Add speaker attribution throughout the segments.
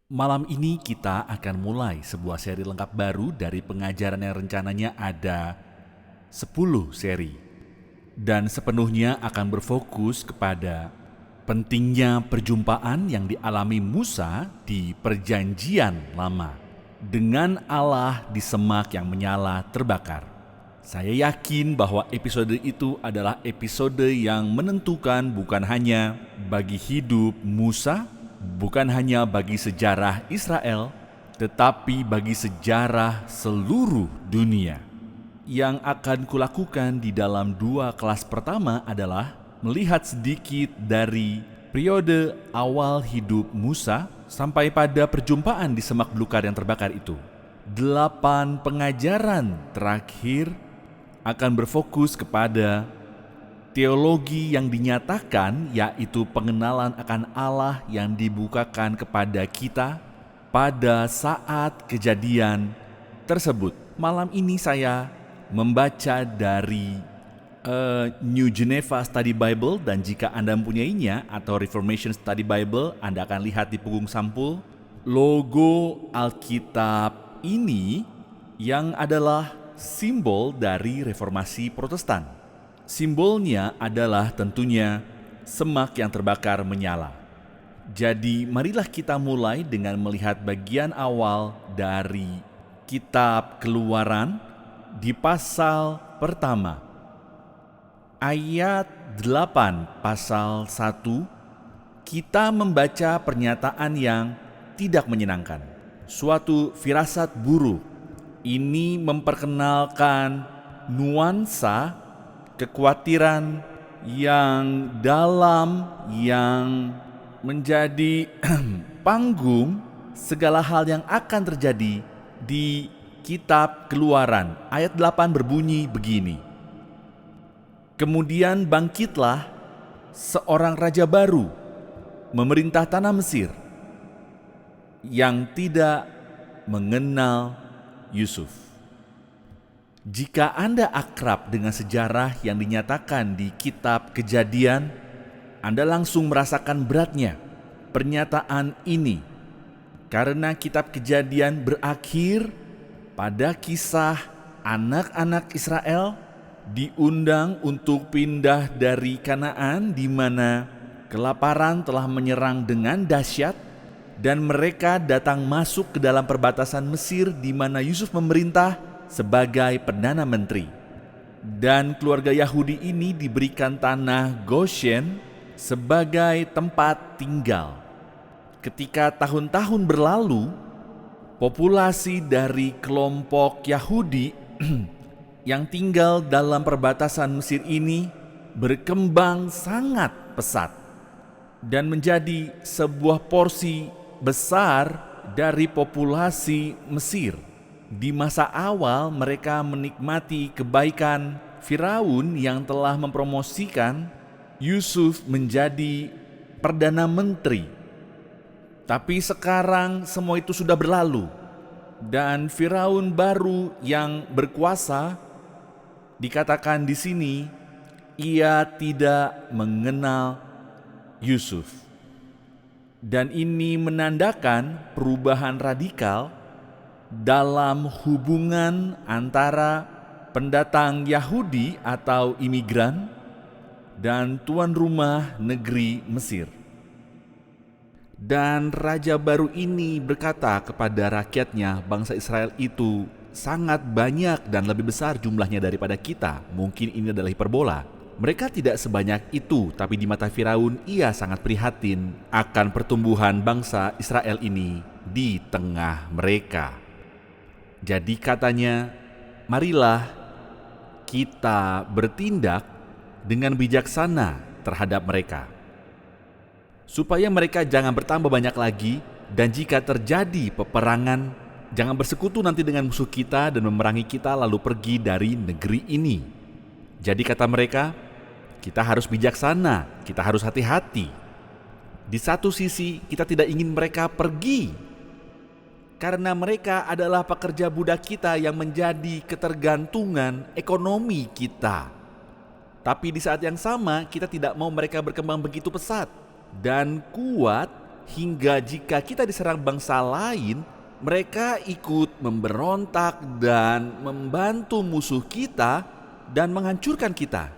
Speaker 1: Malam ini kita akan mulai sebuah seri lengkap baru dari pengajaran yang rencananya ada 10 seri. Dan sepenuhnya akan berfokus kepada pentingnya perjumpaan yang dialami Musa di Perjanjian Lama dengan Allah di semak yang menyala terbakar. Saya yakin bahwa episode itu adalah episode yang menentukan bukan hanya bagi hidup Musa, bukan hanya bagi sejarah Israel, tetapi bagi sejarah seluruh dunia. Yang akan kulakukan di dalam 2 kelas pertama adalah melihat sedikit dari periode awal hidup Musa sampai pada perjumpaan di semak belukar yang terbakar itu. 8 pengajaran terakhir akan berfokus kepada teologi yang dinyatakan, yaitu pengenalan akan Allah yang dibukakan kepada kita pada saat kejadian tersebut. Malam ini saya membaca dari New Geneva Study Bible, dan jika Anda mempunyainya atau Reformation Study Bible, Anda akan lihat di punggung sampul logo Alkitab ini yang adalah simbol dari Reformasi Protestan. Simbolnya adalah tentunya semak yang terbakar menyala. Jadi marilah kita mulai dengan melihat bagian awal dari kitab Keluaran di pasal pertama. Ayat 8 pasal 1, kita membaca pernyataan yang tidak menyenangkan. Suatu firasat buruk. Ini memperkenalkan nuansa kekhawatiran yang dalam yang menjadi panggung segala hal yang akan terjadi di kitab Keluaran. Ayat 8 berbunyi begini. Kemudian bangkitlah seorang raja baru memerintah tanah Mesir yang tidak mengenal Yusuf. Jika Anda akrab dengan sejarah yang dinyatakan di kitab Kejadian, Anda langsung merasakan beratnya pernyataan ini, karena kitab Kejadian berakhir pada kisah anak-anak Israel diundang untuk pindah dari Kanaan, di mana kelaparan telah menyerang dengan dahsyat, dan mereka datang masuk ke dalam perbatasan Mesir, di mana Yusuf memerintah sebagai Perdana Menteri. Dan keluarga Yahudi ini diberikan tanah Goshen sebagai tempat tinggal. Ketika tahun-tahun berlalu, populasi dari kelompok Yahudi yang tinggal dalam perbatasan Mesir ini berkembang sangat pesat dan menjadi sebuah porsi besar dari populasi Mesir. Di masa awal mereka menikmati kebaikan Firaun yang telah mempromosikan Yusuf menjadi Perdana Menteri. Tapi sekarang semua itu sudah berlalu, dan Firaun baru yang berkuasa, dikatakan di sini, ia tidak mengenal Yusuf. Dan ini menandakan perubahan radikal dalam hubungan antara pendatang Yahudi atau imigran dan tuan rumah negeri Mesir. Dan raja baru ini berkata kepada rakyatnya, bangsa Israel itu sangat banyak dan lebih besar jumlahnya daripada kita. Mungkin ini adalah hiperbola. Mereka tidak sebanyak itu, tapi di mata Firaun ia sangat prihatin akan pertumbuhan bangsa Israel ini di tengah mereka. Jadi katanya, marilah kita bertindak dengan bijaksana terhadap mereka, supaya mereka jangan bertambah banyak lagi, dan jika terjadi peperangan, jangan bersekutu nanti dengan musuh kita dan memerangi kita lalu pergi dari negeri ini. Jadi kata mereka, kita harus bijaksana, kita harus hati-hati. Di satu sisi kita tidak ingin mereka pergi, karena mereka adalah pekerja budak kita yang menjadi ketergantungan ekonomi kita. Tapi di saat yang sama kita tidak mau mereka berkembang begitu pesat dan kuat hingga jika kita diserang bangsa lain, mereka ikut memberontak dan membantu musuh kita dan menghancurkan kita.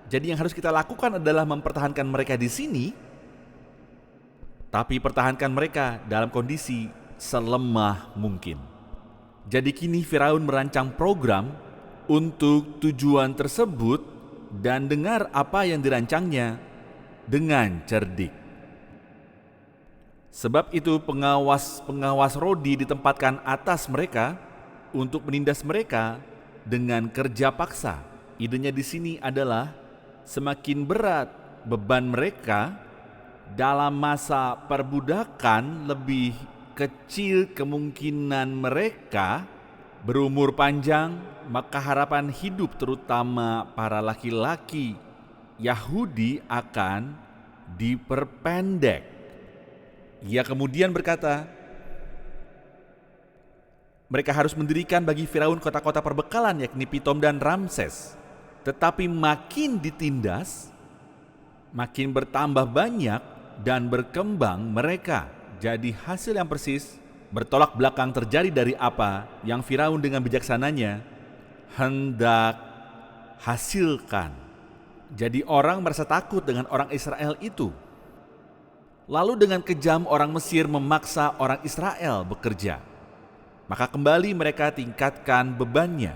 Speaker 1: Jadi yang harus kita lakukan adalah mempertahankan mereka di sini, tapi pertahankan mereka dalam kondisi selemah mungkin. Jadi kini Firaun merancang program untuk tujuan tersebut dan dengar apa yang dirancangnya dengan cerdik. Sebab itu pengawas Rodi ditempatkan atas mereka untuk menindas mereka dengan kerja paksa. Idenya di sini adalah semakin berat beban mereka dalam masa perbudakan, lebih kecil kemungkinan mereka berumur panjang, maka harapan hidup terutama para laki-laki Yahudi akan diperpendek. Ia kemudian berkata, mereka harus mendirikan bagi Firaun kota-kota perbekalan, yakni Pitom dan Ramses. Tetapi makin ditindas, makin bertambah banyak dan berkembang mereka. Jadi hasil yang persis bertolak belakang terjadi dari apa yang Firaun dengan bijaksananya hendak hasilkan. Jadi orang merasa takut dengan orang Israel itu. Lalu dengan kejam orang Mesir memaksa orang Israel bekerja. Maka kembali mereka tingkatkan bebannya.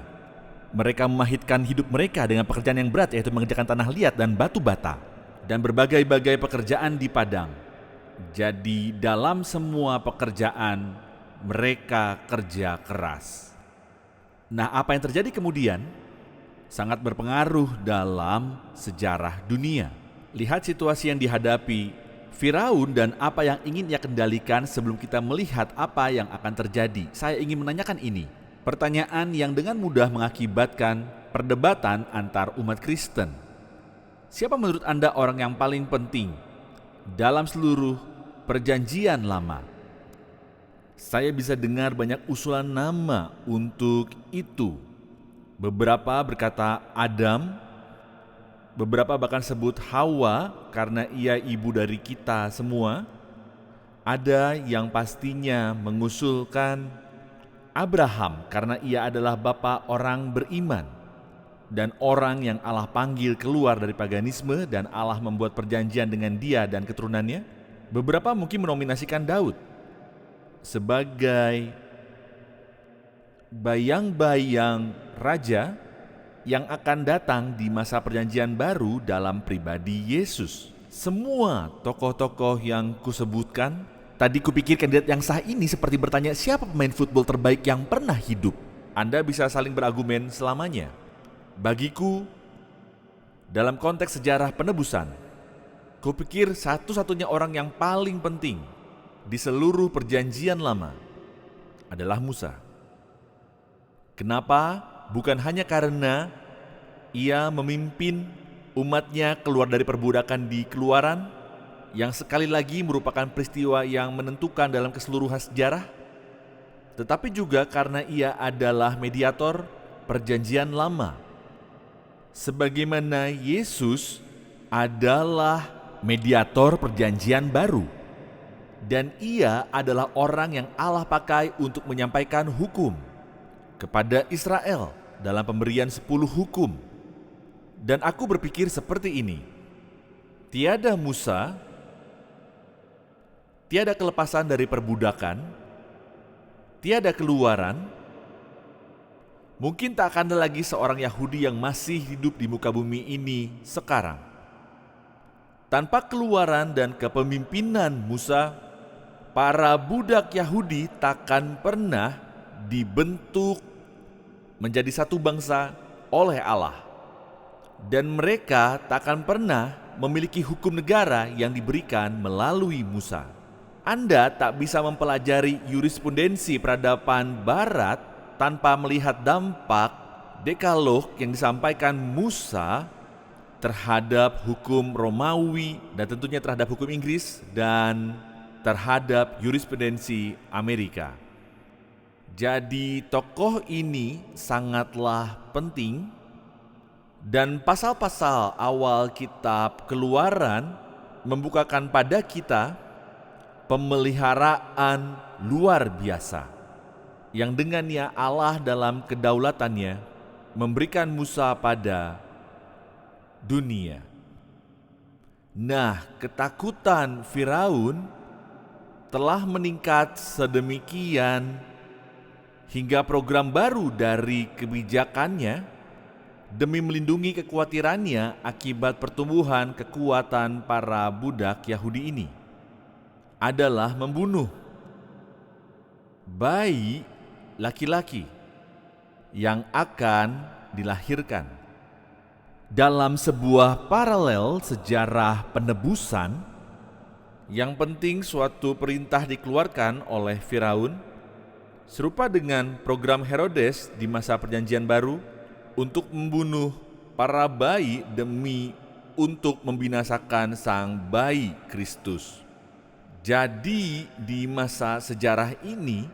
Speaker 1: Mereka memahitkan hidup mereka dengan pekerjaan yang berat, yaitu mengerjakan tanah liat dan batu bata, dan berbagai-bagai pekerjaan di padang. Jadi dalam semua pekerjaan mereka kerja keras. Nah, apa yang terjadi kemudian sangat berpengaruh dalam sejarah dunia. Lihat situasi yang dihadapi Firaun dan apa yang ingin ia kendalikan sebelum kita melihat apa yang akan terjadi. Saya ingin menanyakan ini. Pertanyaan yang dengan mudah mengakibatkan perdebatan antar umat Kristen. Siapa menurut Anda orang yang paling penting dalam seluruh perjanjian lama? Saya bisa dengar banyak usulan nama untuk itu. Beberapa berkata Adam, beberapa bahkan sebut Hawa karena ia ibu dari kita semua. Ada yang pastinya mengusulkan Abraham karena ia adalah bapa orang beriman dan orang yang Allah panggil keluar dari paganisme dan Allah membuat perjanjian dengan dia dan keturunannya. Beberapa mungkin menominasikan Daud sebagai bayang-bayang raja yang akan datang di masa perjanjian baru dalam pribadi Yesus. Semua tokoh-tokoh yang kusebutkan, tadi kupikir kandidat yang sah ini seperti bertanya siapa pemain football terbaik yang pernah hidup. Anda bisa saling berargumen selamanya. Bagiku, dalam konteks sejarah penebusan, kupikir satu-satunya orang yang paling penting di seluruh perjanjian lama adalah Musa. Kenapa? Bukan hanya karena ia memimpin umatnya keluar dari perbudakan di Keluaran, yang sekali lagi merupakan peristiwa yang menentukan dalam keseluruhan sejarah, tetapi juga karena ia adalah mediator perjanjian lama. Sebagaimana Yesus adalah mediator perjanjian baru, dan ia adalah orang yang Allah pakai untuk menyampaikan hukum kepada Israel dalam pemberian 10 hukum. Dan aku berpikir seperti ini, tiada Musa, tiada kelepasan dari perbudakan, tiada Keluaran, mungkin tak akan ada lagi seorang Yahudi yang masih hidup di muka bumi ini sekarang. Tanpa Keluaran dan kepemimpinan Musa, para budak Yahudi takkan pernah dibentuk menjadi satu bangsa oleh Allah. Dan mereka takkan pernah memiliki hukum negara yang diberikan melalui Musa. Anda tak bisa mempelajari jurisprudensi peradaban Barat tanpa melihat dampak Dekalog yang disampaikan Musa terhadap hukum Romawi dan tentunya terhadap hukum Inggris dan terhadap jurisprudensi Amerika. Jadi tokoh ini sangatlah penting, dan pasal-pasal awal kitab Keluaran membukakan pada kita pemeliharaan luar biasa yang dengannya Allah dalam kedaulatannya memberikan Musa pada dunia. Nah, ketakutan Firaun telah meningkat sedemikian hingga program baru dari kebijakannya demi melindungi kekhawatirannya akibat pertumbuhan kekuatan para budak Yahudi ini adalah membunuh bayi laki-laki yang akan dilahirkan. Dalam sebuah paralel sejarah penebusan, yang penting suatu perintah dikeluarkan oleh Firaun serupa dengan program Herodes di masa Perjanjian Baru untuk membunuh para bayi demi untuk membinasakan sang bayi Kristus. Jadi di masa sejarah ini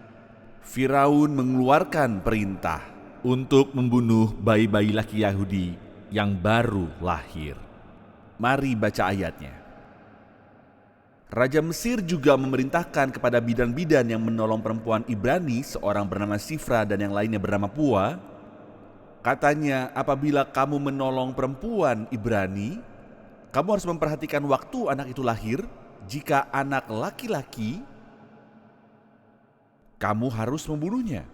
Speaker 1: Firaun mengeluarkan perintah untuk membunuh bayi-bayi laki Yahudi yang baru lahir. Mari baca ayatnya. Raja Mesir juga memerintahkan kepada bidan-bidan yang menolong perempuan Ibrani, seorang bernama Sifra dan yang lainnya bernama Pua. Katanya, apabila kamu menolong perempuan Ibrani, kamu harus memperhatikan waktu anak itu lahir. Jika anak laki-laki, kamu harus membunuhnya.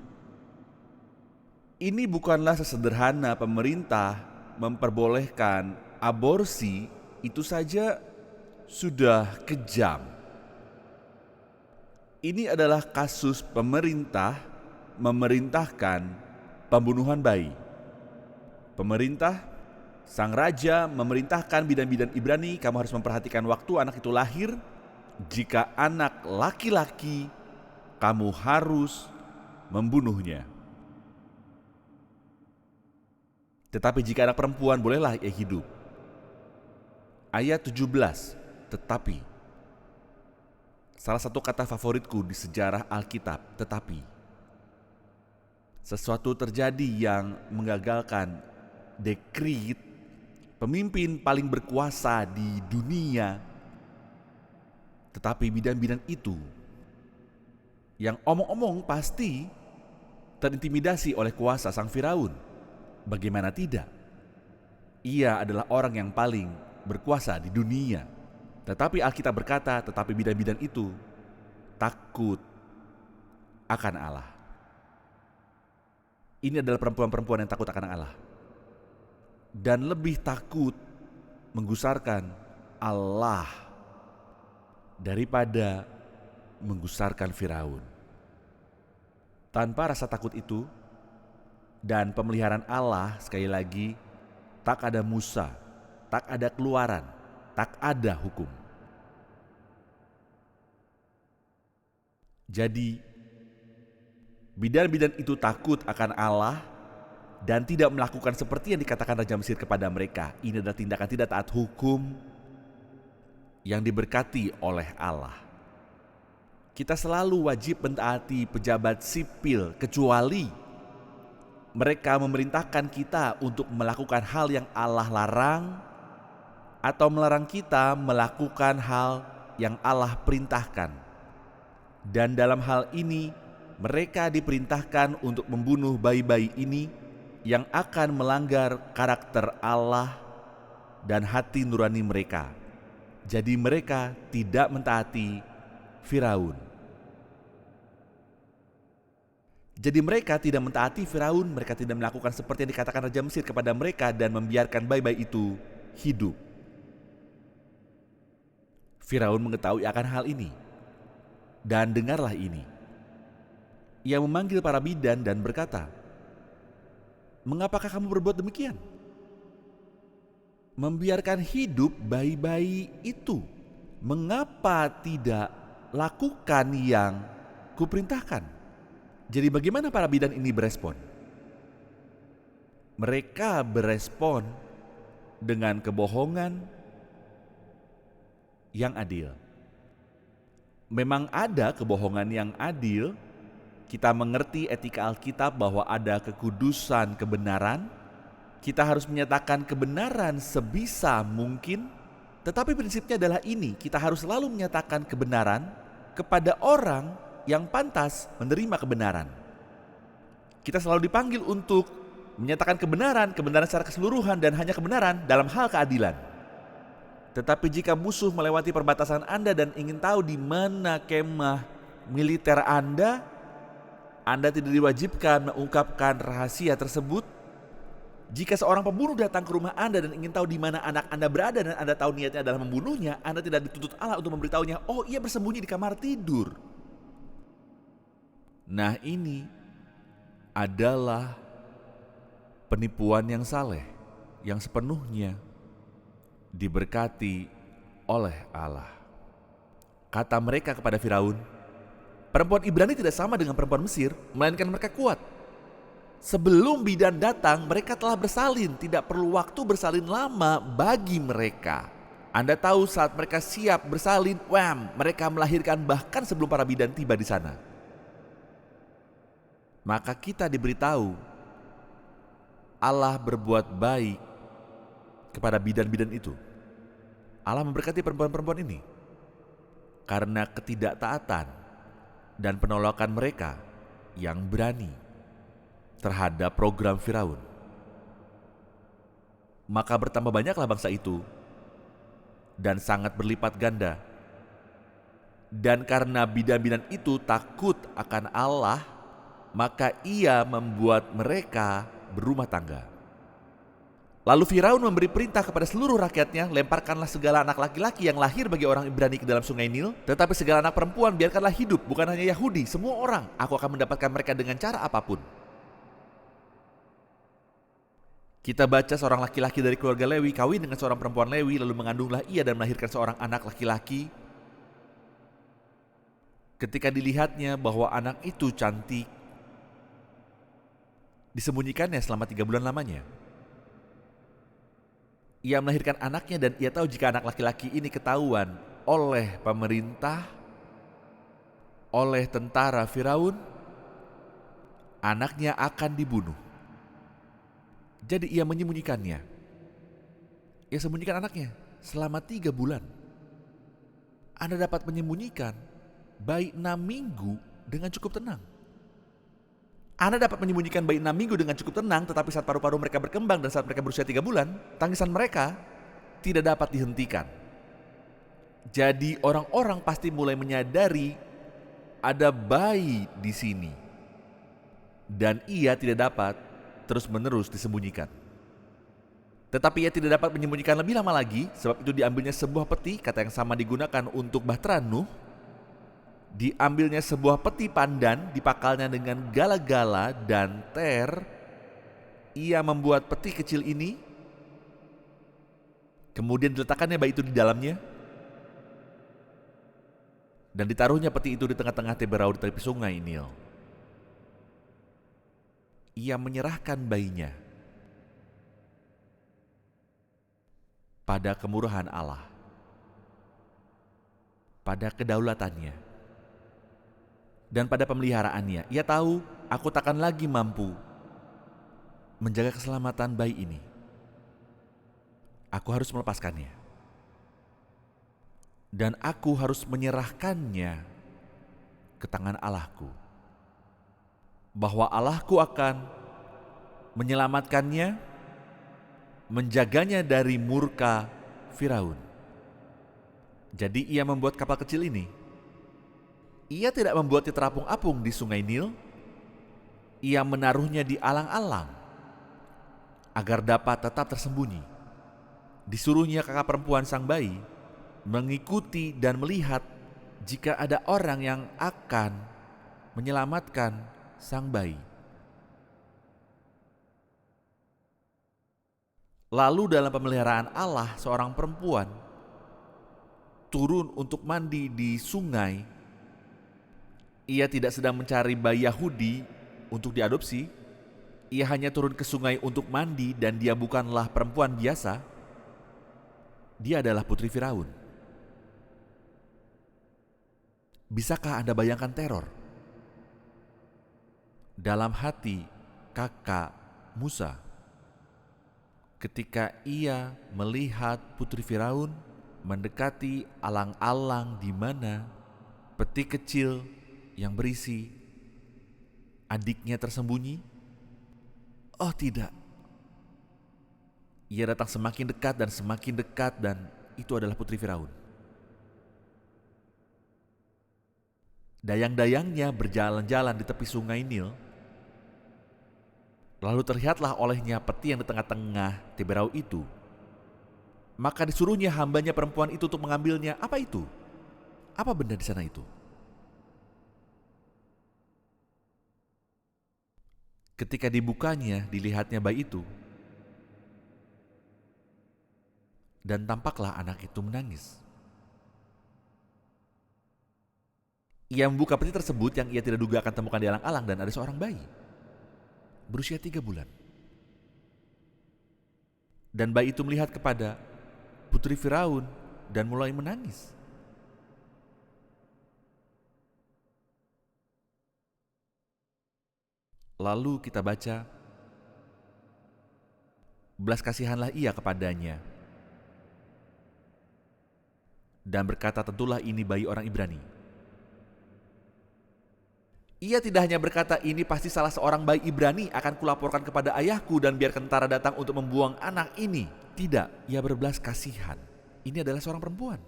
Speaker 1: Ini bukanlah sesederhana pemerintah memperbolehkan aborsi, itu saja sudah kejam. Ini adalah kasus pemerintah memerintahkan pembunuhan bayi. Pemerintah, sang raja memerintahkan bidan-bidan Ibrani, kamu harus memperhatikan waktu anak itu lahir. Jika anak laki-laki, kamu harus membunuhnya. Tetapi jika anak perempuan, bolehlah ia hidup. Ayat 17, tetapi. Salah satu kata favoritku di sejarah Alkitab, tetapi. Sesuatu terjadi yang menggagalkan dekrit pemimpin paling berkuasa di dunia. Tetapi bidan-bidan itu yang omong-omong pasti terintimidasi oleh kuasa sang Firaun. Bagaimana tidak? Ia adalah orang yang paling berkuasa di dunia. Tetapi Alkitab berkata, tetapi bidan-bidan itu takut akan Allah. Ini adalah perempuan-perempuan yang takut akan Allah. Dan lebih takut menggusarkan Allah daripada menggusarkan Firaun. Tanpa rasa takut itu dan pemeliharaan Allah, sekali lagi, tak ada Musa, tak ada keluaran, tak ada hukum. Jadi, bidan-bidan itu takut akan Allah dan tidak melakukan seperti yang dikatakan Raja Mesir kepada mereka. Ini adalah tindakan tidak taat hukum yang diberkati oleh Allah. Kita selalu wajib mentaati pejabat sipil kecuali mereka memerintahkan kita untuk melakukan hal yang Allah larang atau melarang kita melakukan hal yang Allah perintahkan. Dan dalam hal ini mereka diperintahkan untuk membunuh bayi-bayi ini yang akan melanggar karakter Allah dan hati nurani mereka. Jadi mereka tidak mentaati Firaun. Jadi mereka tidak mentaati Firaun, mereka tidak melakukan seperti yang dikatakan Raja Mesir kepada mereka dan membiarkan bayi-bayi itu hidup. Firaun mengetahui akan hal ini. Dan dengarlah ini. Ia memanggil para bidan dan berkata, "Mengapakah kamu berbuat demikian? Membiarkan hidup bayi-bayi itu. Mengapa tidak lakukan yang kuperintahkan?" Jadi bagaimana para bidan ini berespon? Mereka berespon dengan kebohongan yang adil. Memang ada kebohongan yang adil. Kita mengerti etika Alkitab bahwa ada kekudusan kebenaran. Kita harus menyatakan kebenaran sebisa mungkin. Tetapi prinsipnya adalah ini, kita harus selalu menyatakan kebenaran kepada orang yang pantas menerima kebenaran. Kita selalu dipanggil untuk menyatakan kebenaran secara keseluruhan dan hanya kebenaran dalam hal keadilan. Tetapi jika musuh melewati perbatasan Anda dan ingin tahu di mana kemah militer Anda tidak diwajibkan mengungkapkan rahasia tersebut. Jika seorang pembunuh datang ke rumah Anda dan ingin tahu di mana anak Anda berada dan Anda tahu niatnya adalah membunuhnya, Anda tidak dituntut Allah untuk memberitahunya, oh ia bersembunyi di kamar tidur. Nah, ini adalah penipuan yang saleh, yang sepenuhnya diberkati oleh Allah. Kata mereka kepada Firaun, perempuan Ibrani tidak sama dengan perempuan Mesir, melainkan mereka kuat. Sebelum bidan datang, mereka telah bersalin. Tidak perlu waktu bersalin lama bagi mereka. Anda tahu saat mereka siap bersalin, mereka melahirkan bahkan sebelum para bidan tiba di sana. Maka kita diberitahu, Allah berbuat baik kepada bidan-bidan itu. Allah memberkati perempuan-perempuan ini karena ketidaktaatan dan penolakan mereka yang berani terhadap program Firaun. Maka bertambah banyaklah bangsa itu dan sangat berlipat ganda. Dan karena bidan-bidan itu takut akan Allah, maka ia membuat mereka berumah tangga. Lalu Firaun memberi perintah kepada seluruh rakyatnya, lemparkanlah segala anak laki-laki yang lahir bagi orang Ibrani ke dalam sungai Nil, tetapi segala anak perempuan biarkanlah hidup, bukan hanya Yahudi, semua orang. Aku akan mendapatkan mereka dengan cara apapun. Kita baca seorang laki-laki dari keluarga Lewi kawin dengan seorang perempuan Lewi, lalu mengandunglah ia dan melahirkan seorang anak laki-laki. Ketika dilihatnya bahwa anak itu cantik, disembunyikannya selama 3 bulan lamanya. Ia melahirkan anaknya dan ia tahu jika anak laki-laki ini ketahuan oleh pemerintah, oleh tentara Firaun, anaknya akan dibunuh. Jadi ia menyembunyikannya. Ia sembunyikan anaknya selama 3 bulan. Anda dapat menyembunyikan bayi 6 minggu dengan cukup tenang. Anda dapat menyembunyikan bayi 6 minggu dengan cukup tenang, tetapi saat paru-paru mereka berkembang dan saat mereka berusia 3 bulan, tangisan mereka tidak dapat dihentikan. Jadi orang-orang pasti mulai menyadari ada bayi di sini. Dan ia tidak dapat terus-menerus disembunyikan. Tetapi ia tidak dapat menyembunyikan lebih lama lagi, sebab itu diambilnya sebuah peti, kata yang sama digunakan untuk bahtera Nuh. Diambilnya sebuah peti pandan, dipakalnya dengan gala-gala dan ter. Ia membuat peti kecil ini, kemudian diletakkannya bayi itu di dalamnya, dan ditaruhnya peti itu di tengah-tengah teberau di tepi sungai Nil. Ia menyerahkan bayinya pada kemurahan Allah, pada kedaulatannya, dan pada pemeliharaannya. Ia tahu, aku takkan lagi mampu menjaga keselamatan bayi ini. Aku harus melepaskannya. Dan aku harus menyerahkannya ke tangan Allahku. Bahwa Allahku akan menyelamatkannya, menjaganya dari murka Firaun. Jadi ia membuat kapal kecil ini. Ia tidak membuatnya terapung-apung di sungai Nil. Ia menaruhnya di alang-alang agar dapat tetap tersembunyi. Disuruhnya kakak perempuan sang bayi mengikuti dan melihat jika ada orang yang akan menyelamatkan sang bayi. Lalu dalam pemeliharaan Allah, seorang perempuan turun untuk mandi di sungai. Ia tidak sedang mencari bayi Yahudi untuk diadopsi. Ia hanya turun ke sungai untuk mandi, dan dia bukanlah perempuan biasa. Dia adalah putri Firaun. Bisakah Anda bayangkan teror dalam hati kakak Musa ketika ia melihat putri Firaun mendekati alang-alang di mana peti kecil yang berisi adiknya tersembunyi? Oh tidak. Ia datang semakin dekat dan itu adalah putri Firaun. Dayang-dayangnya berjalan-jalan di tepi sungai Nil. Lalu terlihatlah olehnya peti yang di tengah-tengah Teberau itu. Maka disuruhnya hambanya perempuan itu untuk mengambilnya. Apa itu? Apa benda di sana itu? Ketika dibukanya, dilihatnya bayi itu. Dan tampaklah anak itu menangis. Ia membuka peti tersebut yang ia tidak duga akan temukan di alang-alang dan ada seorang bayi berusia 3 bulan. Dan bayi itu melihat kepada putri Firaun dan mulai menangis. Lalu kita baca, belas kasihanlah ia kepadanya dan berkata, tentulah ini bayi orang Ibrani. Ia tidak hanya berkata, ini pasti salah seorang bayi Ibrani, akan kulaporkan kepada ayahku dan biar tentara datang untuk membuang anak ini. Tidak, ia berbelas kasihan. Ini adalah seorang perempuan.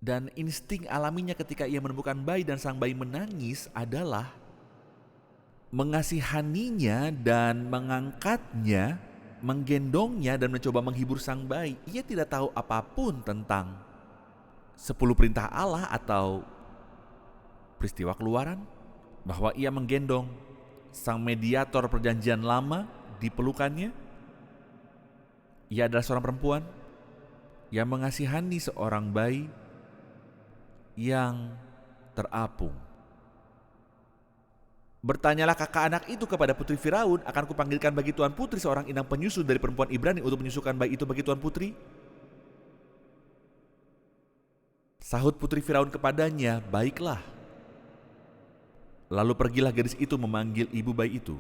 Speaker 1: Dan insting alaminya ketika ia menemukan bayi dan sang bayi menangis adalah mengasihaninya dan mengangkatnya, menggendongnya dan mencoba menghibur sang bayi. Ia tidak tahu apapun tentang 10 perintah Allah atau peristiwa keluaran, bahwa ia menggendong sang mediator perjanjian lama di pelukannya. Ia adalah seorang perempuan yang mengasihani seorang bayi yang terapung. Bertanyalah kakak anak itu kepada putri Firaun, akan kupanggilkan bagi tuan putri seorang inang penyusu dari perempuan Ibrani untuk menyusukan bayi itu bagi tuan putri. Sahut putri Firaun kepadanya, baiklah. Lalu pergilah gadis itu memanggil ibu bayi itu.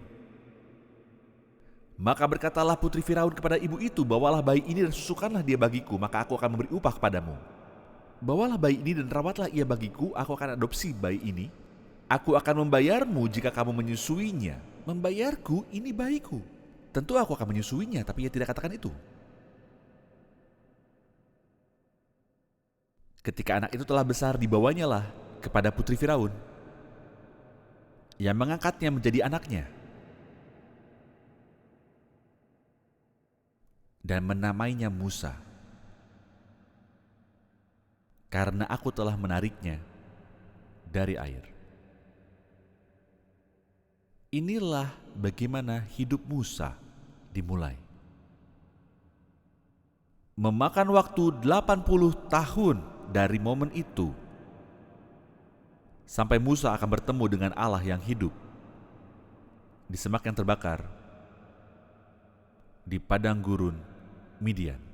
Speaker 1: Maka berkatalah putri Firaun kepada ibu itu, bawalah bayi ini dan susukanlah dia bagiku, maka aku akan memberi upah kepadamu. Bawalah bayi ini dan rawatlah ia bagiku, aku akan adopsi bayi ini. Aku akan membayarmu jika kamu menyusuinya. Membayarku, ini bayiku. Tentu aku akan menyusuinya, tapi ia tidak katakan itu. Ketika anak itu telah besar, dibawanya lah kepada putri Firaun, yang mengangkatnya menjadi anaknya dan menamainya Musa, karena aku telah menariknya dari air. Inilah bagaimana hidup Musa dimulai. Memakan waktu 80 tahun dari momen itu sampai Musa akan bertemu dengan Allah yang hidup di semak yang terbakar di padang gurun Midian.